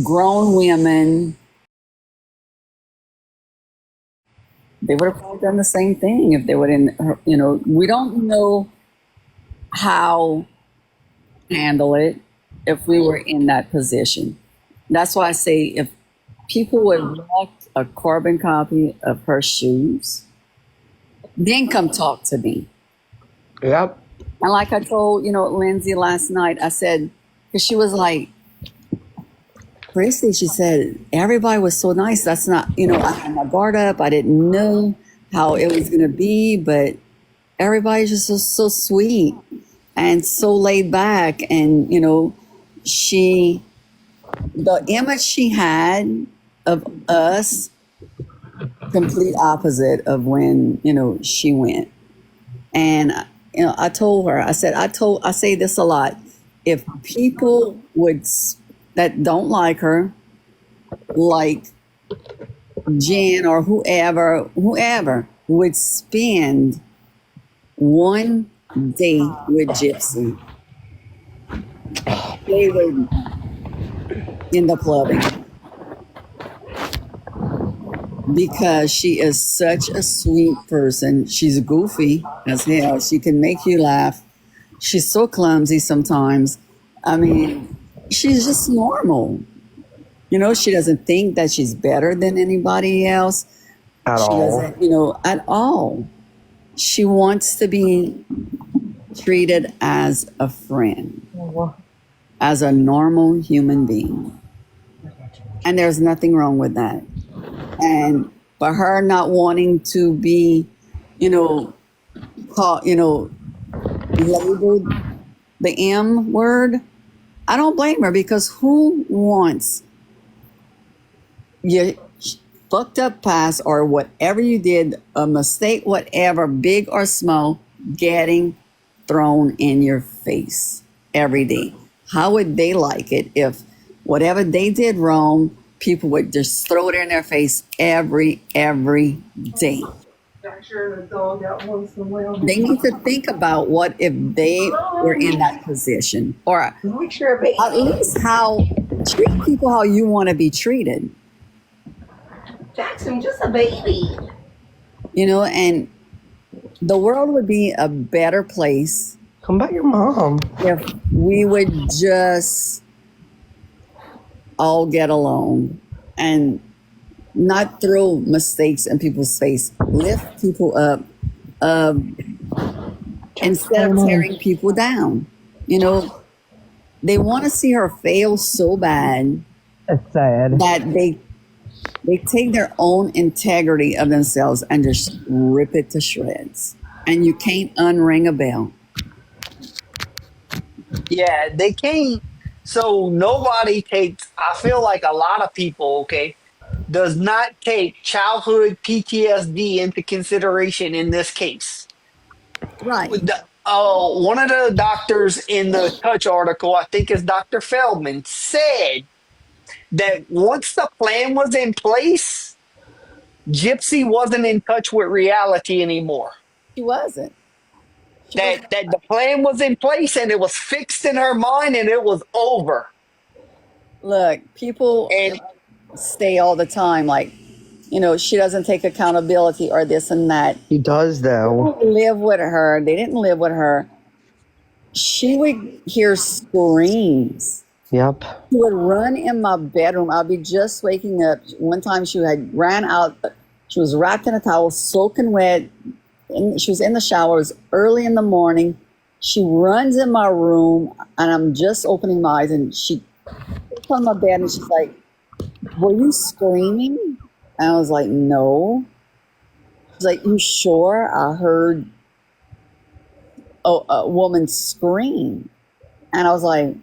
grown women, they would have probably done the same thing if they would in her, we don't know how to handle it if we were in that position. That's why I say if people would walk a carbon copy of her shoes, then come talk to me. Yep. And like I told, Lindsay last night, I said, because she was like, Kristy, she said, everybody was so nice. That's not, I had my guard up. I didn't know how it was going to be, but everybody's just so sweet and so laid back. And, the image she had of us, complete opposite of when, she went. And, I told her, I said, I say this a lot. If people that don't like her, like Jen or whoever would spend one day with Gypsy, they would end up loving her because she is such a sweet person. She's goofy as hell. She can make you laugh. She's so clumsy sometimes. I mean, she's just normal. She doesn't think that she's better than anybody else. At She all. doesn't, at all. She wants to be treated as a friend, as a normal human being. And there's nothing wrong with that. And for her not wanting to be, called, labeled the M word, I don't blame her because who wants your fucked up past or whatever you did, a mistake, whatever, big or small, getting thrown in your face every day? How would they like it if whatever they did wrong, people would just throw it in their face every day? They need to think about what if they were in that position, or at least treat people how you want to be treated. Jackson, just a baby. And the world would be a better place Come back, your mom. if we would just all get along and not throw mistakes in people's face, lift people up, instead of tearing people down. They want to see her fail so bad It's sad. that they take their own integrity of themselves and just rip it to shreds. And you can't unring a bell. Yeah, they can't. So nobody takes, I feel like a lot of people, okay, does not take childhood PTSD into consideration in this case. Right. One of the doctors in the Touch article, I think is Dr. Feldman, said that once the plan was in place, Gypsy wasn't in touch with reality anymore. She wasn't. She was That the plan was in place and it was fixed in her mind and it was over. Look, people And stay all the time like, she doesn't take accountability or this and that. He does, though. Live with her. They didn't live with her. She would hear screams. Yep. She would run in my bedroom. I'd be just waking up. One time she had ran out. She was wrapped in a towel, soaking wet. And she was in the shower. It was early in the morning. She runs in my room, and I'm just opening my eyes, and she sits on my bed, and she's like, "Were you screaming?" And I was like, "No." She's like, "You sure?" I heard a woman scream. And I was like,